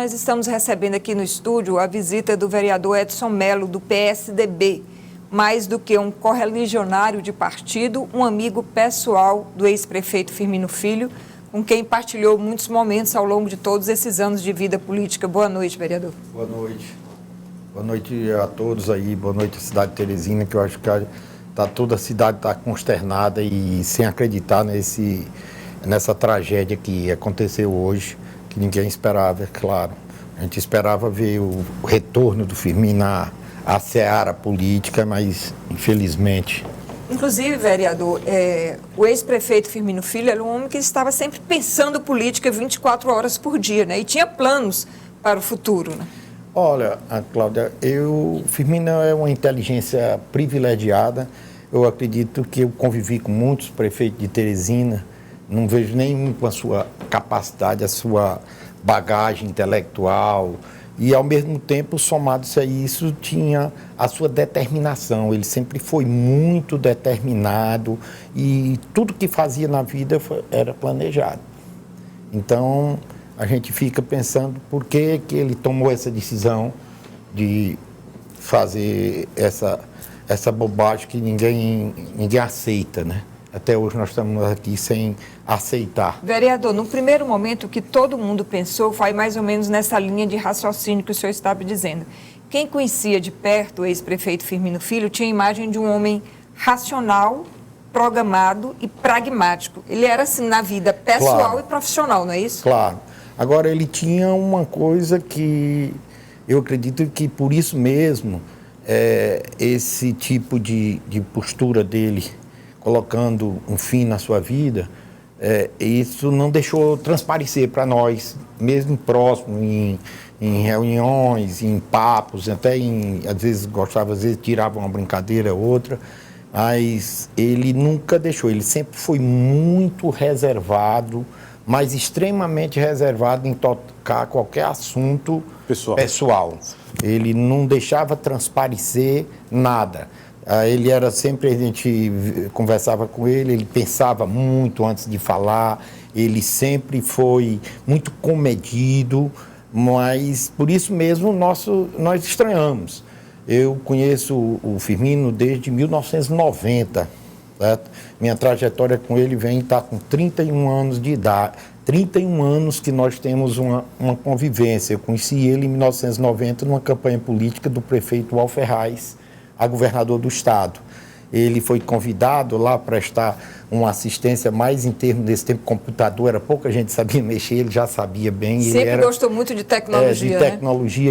nós estamos recebendo aqui no estúdio a visita do vereador Edson Mello, do PSDB. Mais do que um correligionário de partido, um amigo pessoal do ex-prefeito Firmino Filho, com quem partilhou muitos momentos ao longo de todos esses anos de vida política. Boa noite, vereador. Boa noite. Boa noite a todos aí, boa noite à cidade de Teresina, que eu acho que toda a cidade está consternada e sem acreditar nessa tragédia que aconteceu hoje, que ninguém esperava, é claro. A gente esperava ver o retorno do Firmino à seara política, mas infelizmente... Inclusive, vereador, o ex-prefeito Firmino Filho era um homem que estava sempre pensando política 24 horas por dia, né? E tinha planos para o futuro, né? Olha, Cláudia, Firmino é uma inteligência privilegiada. Eu acredito que eu convivi com muitos prefeitos de Teresina, não vejo nenhum com a sua capacidade, a sua bagagem intelectual e, ao mesmo tempo, somado-se a isso, tinha a sua determinação. Ele sempre foi muito determinado e tudo que fazia na vida era planejado. Então, a gente fica pensando por que ele tomou essa decisão de fazer essa bobagem que ninguém aceita, né? Até hoje nós estamos aqui sem aceitar. Vereador, no primeiro momento, o que todo mundo pensou foi mais ou menos nessa linha de raciocínio que o senhor estava dizendo. Quem conhecia de perto o ex-prefeito Firmino Filho tinha a imagem de um homem racional, programado e pragmático. Ele era assim na vida pessoal, claro, e profissional, não é isso? Claro. Agora, ele tinha uma coisa que eu acredito que por isso mesmo, esse tipo de postura dele, colocando um fim na sua vida, isso não deixou transparecer para nós, mesmo próximo, em reuniões, em papos, até às vezes gostava, às vezes tirava uma brincadeira ou outra, mas ele nunca deixou, ele sempre foi muito reservado, mas extremamente reservado em tocar qualquer assunto pessoal. Ele não deixava transparecer nada. Ele era sempre, a gente conversava com ele pensava muito antes de falar, ele sempre foi muito comedido, mas por isso mesmo nós estranhamos. Eu conheço o Firmino desde 1990, certo? Minha trajetória com ele está com 31 anos de idade, 31 anos que nós temos uma convivência. Eu conheci ele em 1990 numa campanha política do prefeito Alferraz a governador do estado. Ele foi convidado lá para prestar uma assistência mais em termos desse tempo, computador, era pouca gente sabia mexer, ele já sabia bem. Sempre gostou muito de tecnologia, né?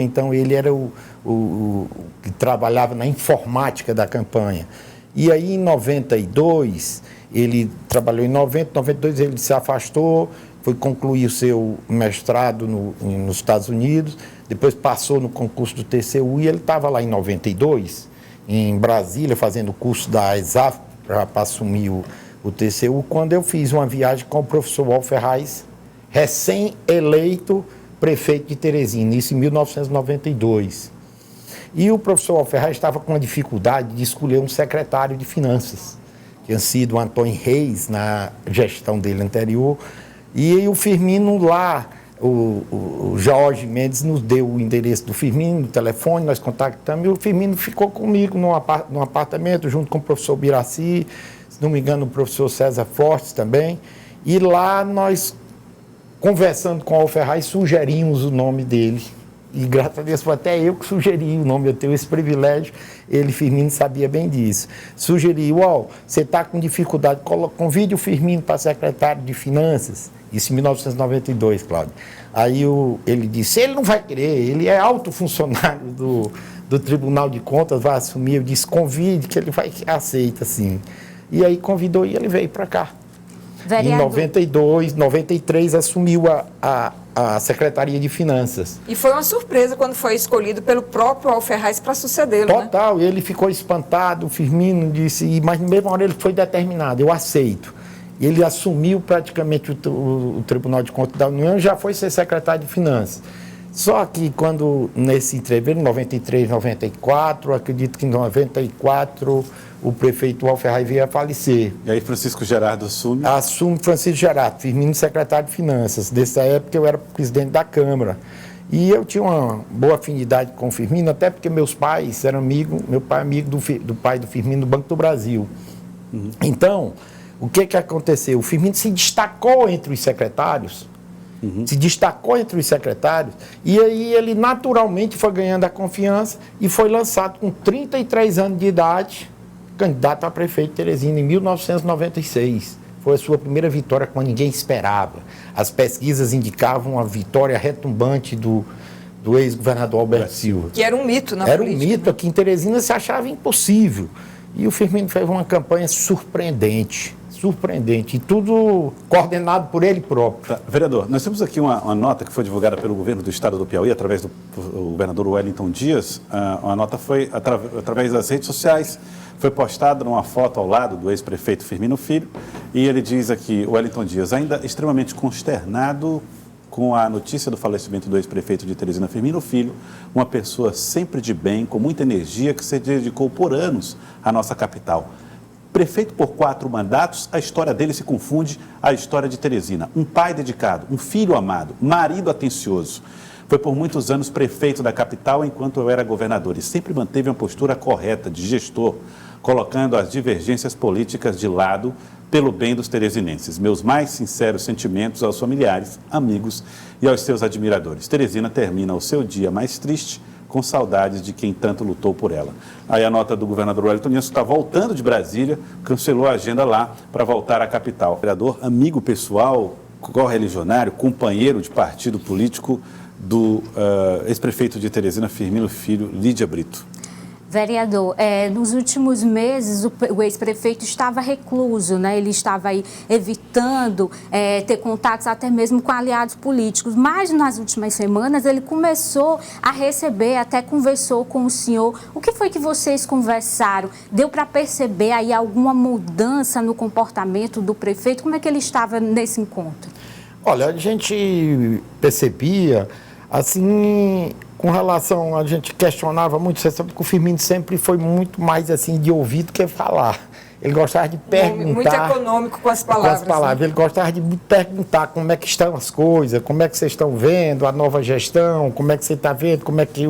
Então ele era o que trabalhava na informática da campanha. E aí em 92, ele trabalhou em 92 ele se afastou, foi concluir o seu mestrado nos Estados Unidos, depois passou no concurso do TCU e ele estava lá em 92, em Brasília, fazendo o curso da ESAF para assumir o TCU, quando eu fiz uma viagem com o professor Alferraz, recém-eleito prefeito de Teresina, isso em 1992. E o professor Alferraz estava com uma dificuldade de escolher um secretário de finanças, que tinha sido o Antônio Reis na gestão dele anterior, e o Firmino lá, o Jorge Mendes nos deu o endereço do Firmino, o telefone, nós contactamos, e o Firmino ficou comigo num apartamento, junto com o professor Biraci, se não me engano, o professor César Fortes também, e lá nós, conversando com o Alferraz, sugerimos o nome dele, e graças a Deus foi até eu que sugeri o nome, eu tenho esse privilégio, ele, Firmino, sabia bem disso. Sugeri, você está com dificuldade, convide o Firmino para secretário de Finanças, isso em 1992, Cláudio. Aí ele disse, ele não vai querer, ele é alto funcionário do Tribunal de Contas, vai assumir. Eu disse, convide, que ele aceita, sim. E aí convidou e ele veio para cá. Vereador. Em 92, 93, assumiu a Secretaria de Finanças. E foi uma surpresa quando foi escolhido pelo próprio Alferraz para sucedê-lo, Total, né? Ele ficou espantado, o Firmino disse, mas na mesma hora ele foi determinado, eu aceito. Ele assumiu praticamente o Tribunal de Contas da União e já foi ser secretário de Finanças. Só que quando, nesse entreveiro, em 93, 94, acredito que em 94, o prefeito Alferraz veio a falecer. E aí Francisco Gerardo assume? Assume Francisco Gerardo, Firmino secretário de Finanças. Dessa época eu era presidente da Câmara. E eu tinha uma boa afinidade com o Firmino, até porque meus pais eram amigos, meu pai é amigo do pai do Firmino no Banco do Brasil. Então, o que aconteceu? O Firmino se destacou entre os secretários, e aí ele naturalmente foi ganhando a confiança e foi lançado com 33 anos de idade, candidato a prefeito de Teresina em 1996. Foi a sua primeira vitória quando ninguém esperava. As pesquisas indicavam a vitória retumbante do ex-governador Alberto Silva. Que era um mito na política. Era um mito, aqui em Teresina se achava impossível. E o Firmino fez uma campanha surpreendente, e tudo coordenado por ele próprio. Tá. Vereador, nós temos aqui uma nota que foi divulgada pelo governo do estado do Piauí, através do governador Wellington Dias. Uma nota foi através das redes sociais, foi postada numa foto ao lado do ex-prefeito Firmino Filho, e ele diz aqui, o Wellington Dias, ainda extremamente consternado com a notícia do falecimento do ex-prefeito de Teresina, Firmino Filho, uma pessoa sempre de bem, com muita energia, que se dedicou por anos à nossa capital. Prefeito por 4 mandatos, a história dele se confunde à história de Teresina. Um pai dedicado, um filho amado, marido atencioso. Foi por muitos anos prefeito da capital enquanto eu era governador e sempre manteve uma postura correta de gestor, colocando as divergências políticas de lado pelo bem dos teresinenses. Meus mais sinceros sentimentos aos familiares, amigos e aos seus admiradores. Teresina termina o seu dia mais triste, com saudades de quem tanto lutou por ela. Aí a nota do governador Wellington Dias está voltando de Brasília, cancelou a agenda lá para voltar à capital. Vereador, amigo pessoal, correligionário, companheiro de partido político do ex-prefeito de Teresina, Firmino Filho, Lídia Brito. Vereador, nos últimos meses o ex-prefeito estava recluso, né? Ele estava aí evitando ter contatos até mesmo com aliados políticos, mas nas últimas semanas ele começou a receber, até conversou com o senhor. O que foi que vocês conversaram? Deu para perceber aí alguma mudança no comportamento do prefeito? Como é que ele estava nesse encontro? Olha, a gente percebia, assim, com relação, a gente questionava muito, você sabe que o Firmino sempre foi muito mais assim de ouvir do que falar. Ele gostava de perguntar. Muito econômico com as palavras. Né? Ele gostava de perguntar como é que estão as coisas, como é que vocês estão vendo a nova gestão, como é que você está vendo, como é que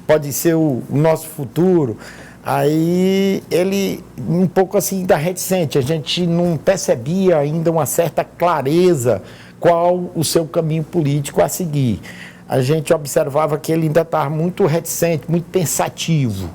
pode ser o nosso futuro. Aí ele, um pouco assim da reticente, a gente não percebia ainda uma certa clareza qual o seu caminho político a seguir. A gente observava que ele ainda estava muito reticente, muito pensativo.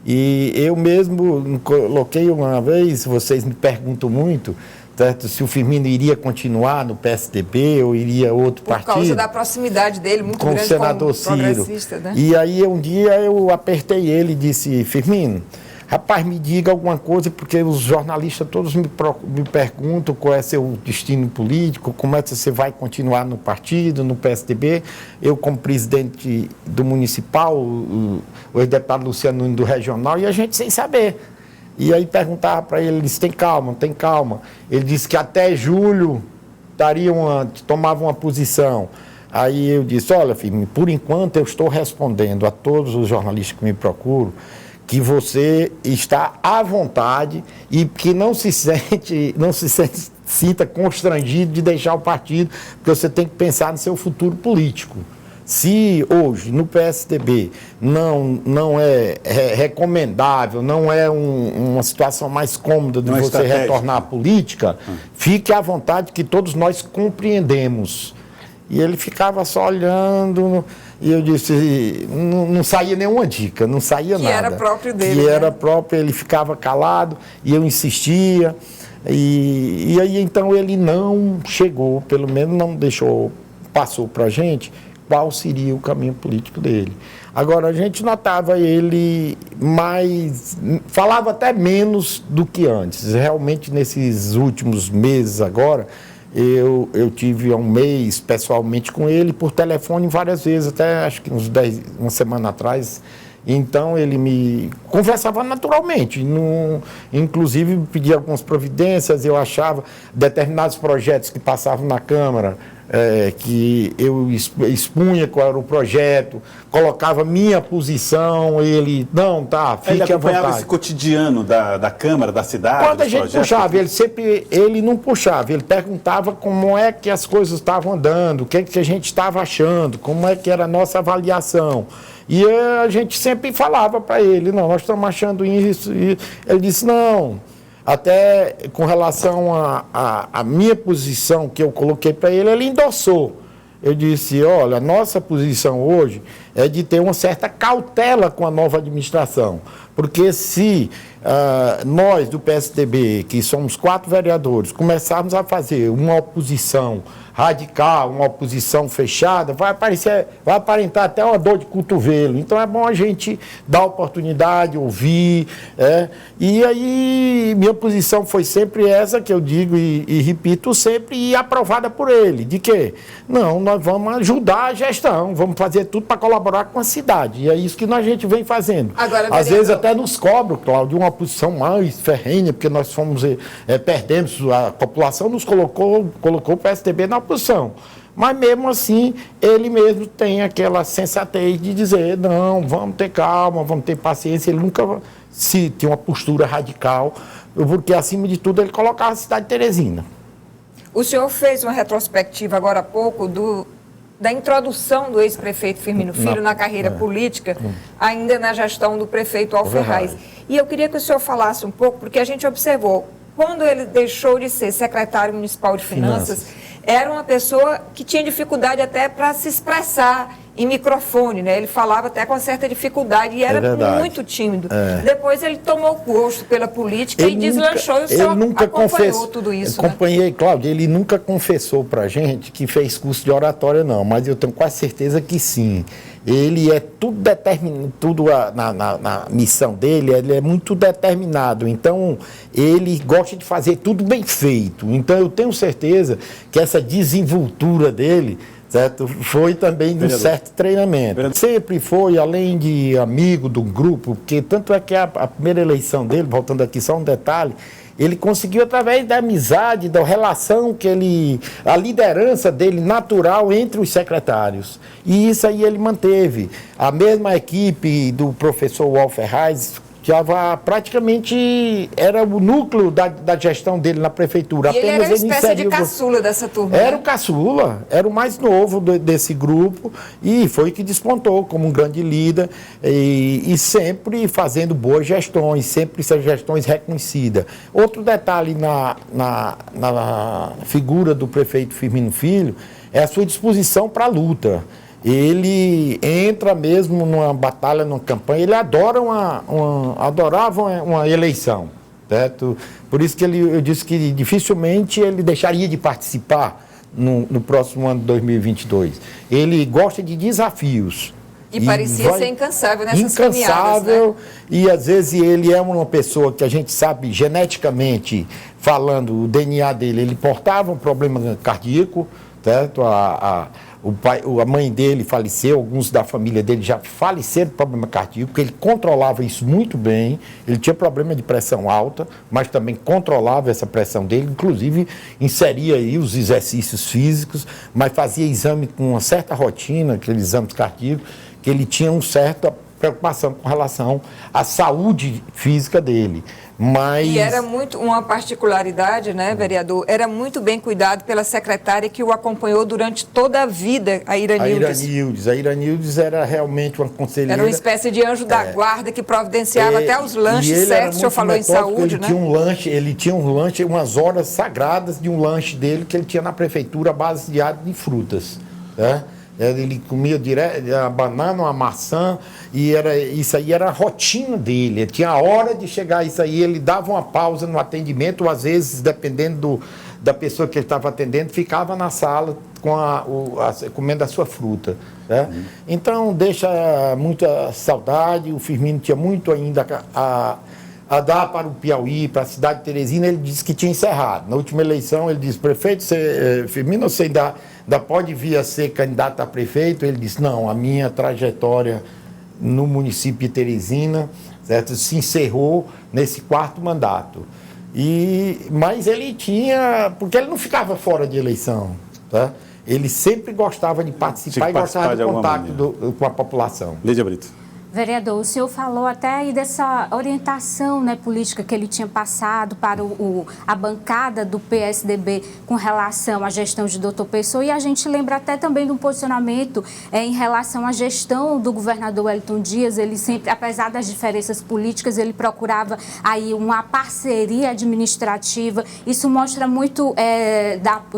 E eu mesmo coloquei uma vez, vocês me perguntam muito, certo, se o Firmino iria continuar no PSDB ou iria outro partido. Por causa da proximidade dele, muito com grande o senador como progressista, Ciro. Né? E aí um dia eu apertei ele e disse, Firmino, rapaz, me diga alguma coisa, porque os jornalistas todos me perguntam qual é seu destino político, como é que você vai continuar no partido, no PSDB. Eu, como presidente do municipal, o ex-deputado Luciano Nunes do regional, e a gente sem saber. E aí perguntava para ele, ele disse, tem calma. Ele disse que até julho tomava uma posição. Aí eu disse, olha, Firmino, por enquanto eu estou respondendo a todos os jornalistas que me procuram, que você está à vontade e que não se sinta constrangido de deixar o partido, porque você tem que pensar no seu futuro político. Se hoje no PSDB não é recomendável, não é uma situação mais cômoda de você retornar à política, fique à vontade, que todos nós compreendemos. E ele ficava só olhando, e eu disse, não saía nenhuma dica, não saía nada. Que era próprio dele. Que era próprio, ele ficava calado, e eu insistia, e aí então ele não chegou, pelo menos não passou para a gente qual seria o caminho político dele. Agora, a gente notava ele falava até menos do que antes. Realmente, nesses últimos meses agora, eu tive um mês pessoalmente com ele, por telefone várias vezes, até acho que uma semana atrás Então ele me conversava naturalmente, inclusive pedia algumas providências. Eu achava determinados projetos que passavam na Câmara, que eu expunha qual era o projeto, colocava minha posição, ele, não, tá, fique à vontade. Ele acompanhava esse cotidiano da Câmara, da cidade? Quando a gente puxava, ele não puxava, ele perguntava como é que as coisas estavam andando, o que a gente estava achando, como é que era a nossa avaliação. E a gente sempre falava para ele, não, nós estamos achando isso. E ele disse, não, até com relação à minha posição que eu coloquei para ele, ele endossou. Eu disse, olha, a nossa posição hoje é de ter uma certa cautela com a nova administração. Porque se nós do PSDB, que somos 4 vereadores, começarmos a fazer uma oposição radical, uma oposição fechada, vai aparentar até uma dor de cotovelo. Então é bom a gente dar oportunidade, ouvir. E aí minha posição foi sempre essa que eu digo e repito sempre, e aprovada por ele. De quê? Não, nós vamos ajudar a gestão, vamos fazer tudo para colaborar com a cidade. E é isso que a gente vem fazendo. Agora, às vezes até nos cobram, Cláudio, uma posição mais ferrenha, porque nós perdemos, a população nos colocou o PSDB na oposição. Mas mesmo assim, ele mesmo tem aquela sensatez de dizer, não, vamos ter calma, vamos ter paciência. Ele nunca tinha uma postura radical, porque acima de tudo ele colocava a cidade de Teresina. O senhor fez uma retrospectiva agora há pouco da introdução do ex-prefeito Firmino Filho na carreira política, ainda na gestão do prefeito Alferraz. E eu queria que o senhor falasse um pouco, porque a gente observou, quando ele deixou de ser secretário municipal de Finanças, era uma pessoa que tinha dificuldade até para se expressar em microfone, né? Ele falava até com certa dificuldade e era muito tímido. Depois ele tomou gosto pela política e deslanchou, e o senhor acompanhou tudo isso, né? Acompanhei, Cláudio, ele nunca confessou para a gente que fez curso de oratória, não, mas eu tenho quase certeza que sim. Ele é tudo determinado, na missão dele, ele é muito determinado. Então, ele gosta de fazer tudo bem feito. Então, eu tenho certeza que essa desenvoltura dele, certo, foi também de um certo treinamento. Sempre foi, além de amigo do grupo, porque tanto é que a primeira eleição dele, voltando aqui só um detalhe, ele conseguiu, através da amizade, da relação a liderança dele natural entre os secretários. E isso aí ele manteve. A mesma equipe do professor Alferraz, praticamente era o núcleo da gestão dele na prefeitura. E ele era uma espécie de caçula dessa turma. Era o caçula, era o mais novo desse grupo e foi que despontou como um grande líder e sempre fazendo boas gestões, sempre essas gestões reconhecidas. Outro detalhe na figura do prefeito Firmino Filho é a sua disposição para a luta. Ele entra mesmo numa batalha, numa campanha, ele adorava uma eleição, certo? Por isso que eu disse que dificilmente ele deixaria de participar no próximo ano de 2022. Ele gosta de desafios. E parecia ser incansável nessas caminhadas, né? E às vezes ele é uma pessoa que a gente sabe geneticamente, falando o DNA dele, ele portava um problema cardíaco, certo? A mãe dele faleceu, alguns da família dele já faleceram por problema cardíaco, porque ele controlava isso muito bem. Ele tinha problema de pressão alta, mas também controlava essa pressão dele, inclusive inseria aí os exercícios físicos, mas fazia exame com uma certa rotina, aqueles exames cardíacos, que ele tinha uma certa preocupação com relação à saúde física dele. E era muito uma particularidade, né, vereador? Era muito bem cuidado pela secretária que o acompanhou durante toda a vida, a Iranildes. A Iranildes era realmente uma conselheira. Era uma espécie de anjo da guarda que providenciava até os lanches certos. O senhor falou em saúde, né? Ele tinha um lanche, umas horas sagradas de um lanche dele que ele tinha na prefeitura baseado em frutas, né? Ele comia direto a banana, a maçã, e isso aí era a rotina dele. Ele tinha a hora de chegar isso aí, ele dava uma pausa no atendimento, ou às vezes, dependendo da pessoa que ele estava atendendo, ficava na sala comendo a sua fruta, né? Então, deixa muita saudade. O Firmino tinha muito ainda a dar para o Piauí, para a cidade de Teresina. Ele disse que tinha encerrado. Na última eleição, ele disse, prefeito, Firmino, você ainda pode vir a ser candidato a prefeito? Ele disse, não, a minha trajetória no município de Teresina, certo? Se encerrou nesse 4º mandato. Mas ele porque ele não ficava fora de eleição, tá? Ele sempre gostava de participar e gostava do contato com a população. Lídia Brito. Vereador, o senhor falou até aí dessa orientação, né, política que ele tinha passado para a bancada do PSDB com relação à gestão de Dr. Pessoa, e a gente lembra até também do posicionamento em relação à gestão do governador Wellington Dias. Ele sempre, apesar das diferenças políticas, ele procurava aí uma parceria administrativa. Isso mostra muito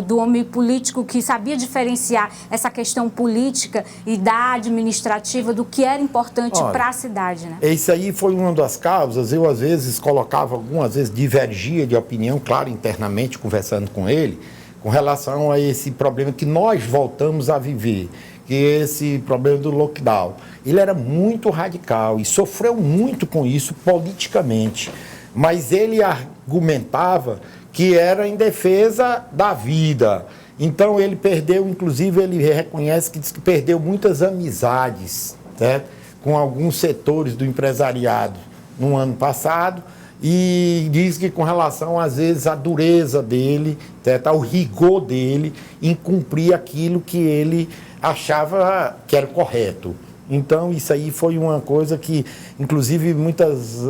do homem político que sabia diferenciar essa questão política e da administrativa do que era importante para a cidade, né? Isso aí foi uma das causas. Eu, às vezes, algumas vezes divergia de opinião, claro, internamente, conversando com ele, com relação a esse problema que nós voltamos a viver, que é esse problema do lockdown. Ele era muito radical e sofreu muito com isso politicamente, mas ele argumentava que era em defesa da vida. Então, ele perdeu, inclusive, ele reconhece que diz que perdeu muitas amizades, certo? Com alguns setores do empresariado no ano passado, e diz que com relação, às vezes, à dureza dele, ao rigor dele em cumprir aquilo que ele achava que era correto. Então, isso aí foi uma coisa que, inclusive,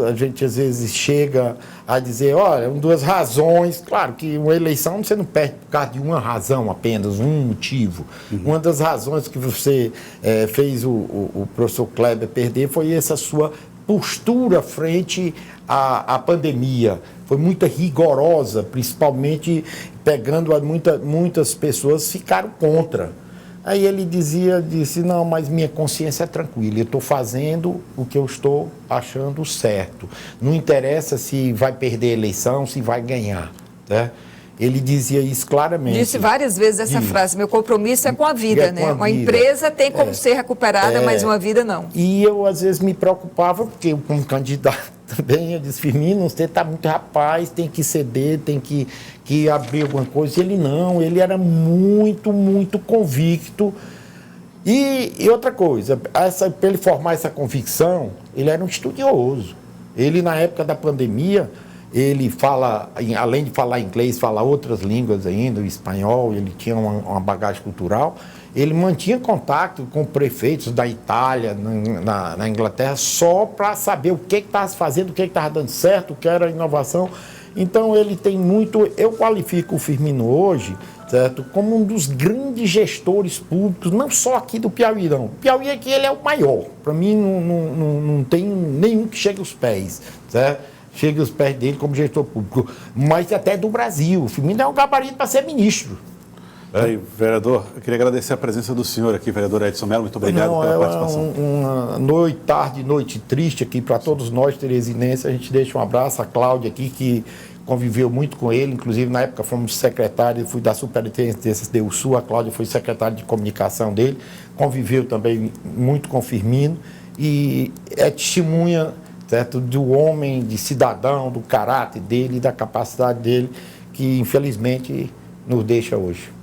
a gente às vezes chega a dizer, olha, uma das razões, claro que uma eleição você não perde por causa de uma razão apenas, um motivo. Uma das razões que você fez o professor Kleber perder foi essa sua postura frente à pandemia. Foi muito rigorosa, principalmente pegando muitas pessoas ficaram contra. Aí ele disse, não, mas minha consciência é tranquila, eu estou fazendo o que eu estou achando certo. Não interessa se vai perder a eleição, se vai ganhar, né? Ele dizia isso claramente. Disse várias vezes essa frase, meu compromisso é com a vida, né? Uma empresa tem como ser recuperada, mas uma vida não. E eu, às vezes, me preocupava, porque eu, como candidato também, eu disse, Firmino, você está muito rapaz, tem que ceder, tem que abrir alguma coisa. E ele era muito, muito convicto. E outra coisa, para ele formar essa convicção, ele era um estudioso. Ele, na época da pandemia, ele fala, além de falar inglês, fala outras línguas ainda, o espanhol, ele tinha uma bagagem cultural. Ele mantinha contato com prefeitos da Itália, na Inglaterra, só para saber o que estava se fazendo, o que estava dando certo, o que era inovação. Então, ele tem muito... Eu qualifico o Firmino hoje, certo, como um dos grandes gestores públicos, não só aqui do Piauí, não. O Piauí aqui ele é o maior. Para mim, não tem nenhum que chegue aos pés, certo? Chega aos pés dele como gestor público, mas até do Brasil. O Firmino é um gabarito para ser ministro. Aí, vereador, eu queria agradecer a presença do senhor aqui, vereador Edson Mello, muito obrigado pela participação. Uma noite triste aqui para todos nós, teresinenses. A gente deixa um abraço à Cláudia aqui, que conviveu muito com ele, inclusive na época fomos secretários, fui da Superintendência do Sul, a Cláudia foi secretária de comunicação dele, conviveu também muito com o Firmino e é testemunha, certo, do homem, de cidadão, do caráter dele, da capacidade dele, que infelizmente nos deixa hoje.